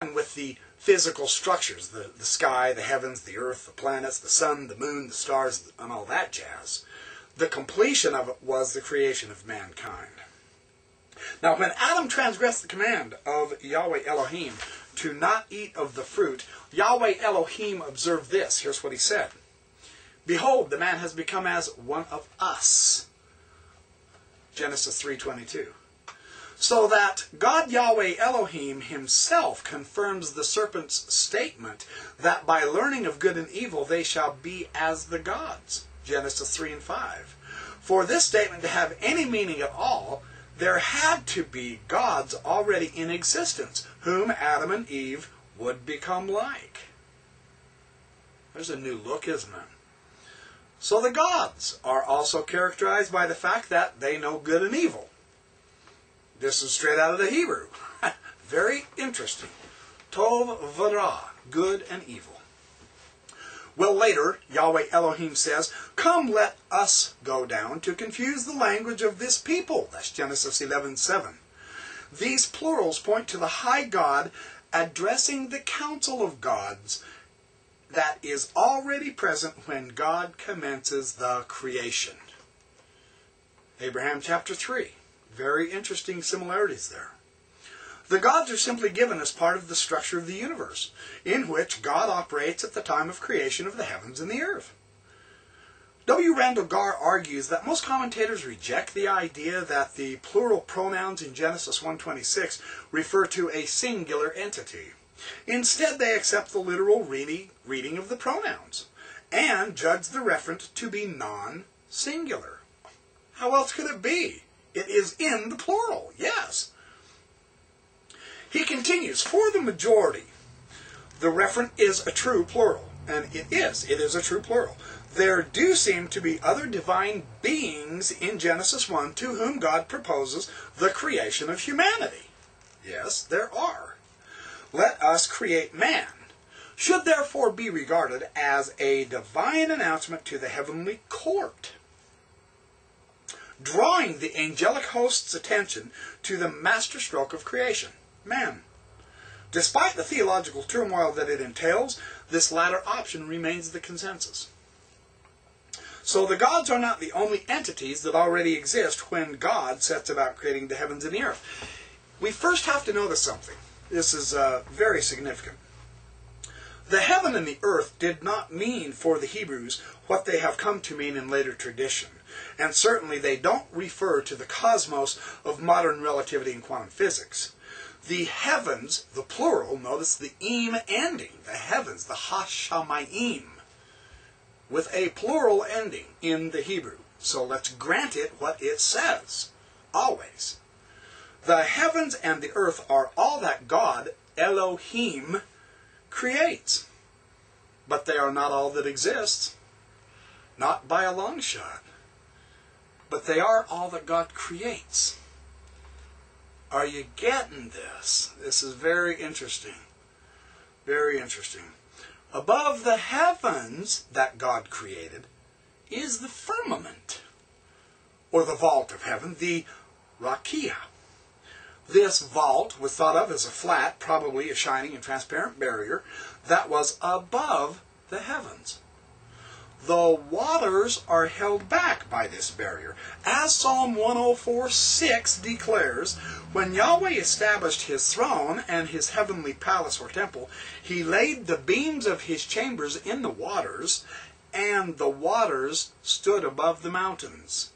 with the physical structures, the sky, the heavens, the earth, the planets, the sun, the moon, the stars, and all that jazz. The completion of it was the creation of mankind. Now, when Adam transgressed the command of Yahweh Elohim to not eat of the fruit, Yahweh Elohim observed this. Here's what he said. Behold, the man has become as one of us. Genesis 3:22. So that God Yahweh Elohim himself confirms the serpent's statement that by learning of good and evil they shall be as the gods. Genesis 3:5. For this statement to have any meaning at all, there had to be gods already in existence, whom Adam and Eve would become like. There's a new look, isn't it? So the gods are also characterized by the fact that they know good and evil. This is straight out of the Hebrew. Very interesting. Tov v'ra, good and evil. Well, later, Yahweh Elohim says, come, let us go down to confuse the language of this people. That's Genesis 11:7. These plurals point to the high God addressing the council of gods that is already present when God commences the creation. Abraham chapter 3. Very interesting similarities there. The gods are simply given as part of the structure of the universe, in which God operates at the time of creation of the heavens and the earth. W. Randall Garr argues that most commentators reject the idea that the plural pronouns in Genesis 1:26 refer to a singular entity. Instead, they accept the literal reading of the pronouns and judge the referent to be non-singular. How else could it be? It is in the plural, yes. He continues, for the majority, the referent is a true plural, and it is a true plural. There do seem to be other divine beings in Genesis 1 to whom God proposes the creation of humanity. Yes, there are. Let us create man should therefore be regarded as a divine announcement to the heavenly court, drawing the angelic host's attention to the masterstroke of creation, man. Despite the theological turmoil that it entails, this latter option remains the consensus. So the gods are not the only entities that already exist when God sets about creating the heavens and the earth. We first have to notice something. This is very significant. The heaven and the earth did not mean for the Hebrews what they have come to mean in later tradition. And certainly they don't refer to the cosmos of modern relativity and quantum physics. The heavens, the plural, notice the im ending, the heavens, the hashamayim, with a plural ending in the Hebrew. So let's grant it what it says, always. The heavens and the earth are all that God, Elohim, creates. But they are not all that exists. Not by a long shot. But they are all that God creates. Are you getting this? This is very interesting. Very interesting. Above the heavens that God created is the firmament, or the vault of heaven, the rakia. This vault was thought of as a flat, probably a shining and transparent barrier that was above the heavens. The waters are held back by this barrier. As Psalm 104:6 declares, when Yahweh established his throne and his heavenly palace or temple, he laid the beams of his chambers in the waters, and the waters stood above the mountains.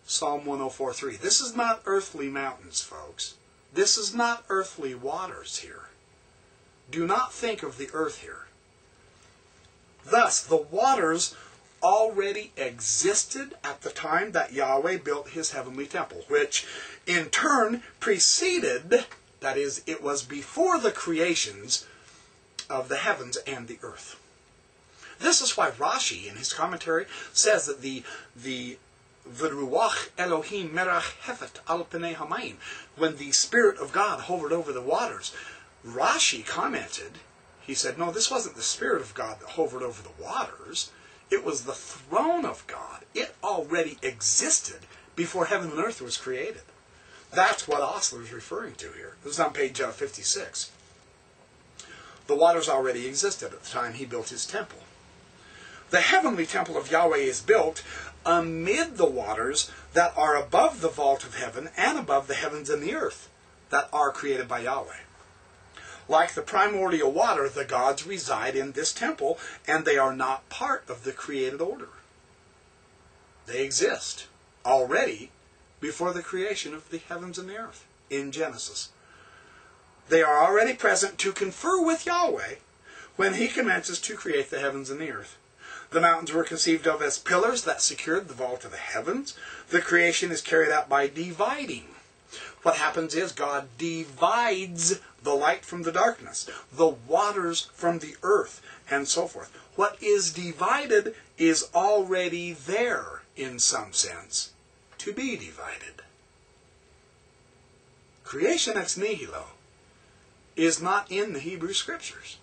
Psalm 104:3. This is not earthly mountains, folks. This is not earthly waters here. Do not think of the earth here. Thus, the waters already existed at the time that Yahweh built his heavenly temple, which in turn preceded, that is, it was before the creations of the heavens and the earth. This is why Rashi, in his commentary, says that the V'ruach Elohim merach hefet al pnei hamayim, when the Spirit of God hovered over the waters, Rashi commented, he said, no, this wasn't the Spirit of God that hovered over the waters. It was the throne of God. It already existed before heaven and earth was created. That's what Osler is referring to here. This is on page 56. The waters already existed at the time he built his temple. The heavenly temple of Yahweh is built amid the waters that are above the vault of heaven and above the heavens and the earth that are created by Yahweh. Like the primordial water, the gods reside in this temple, and they are not part of the created order. They exist already before the creation of the heavens and the earth in Genesis. They are already present to confer with Yahweh when he commences to create the heavens and the earth. The mountains were conceived of as pillars that secured the vault of the heavens. The creation is carried out by dividing. What happens is God divides the light from the darkness, the waters from the earth, and so forth. What is divided is already there, in some sense, to be divided. Creation ex nihilo is not in the Hebrew Scriptures.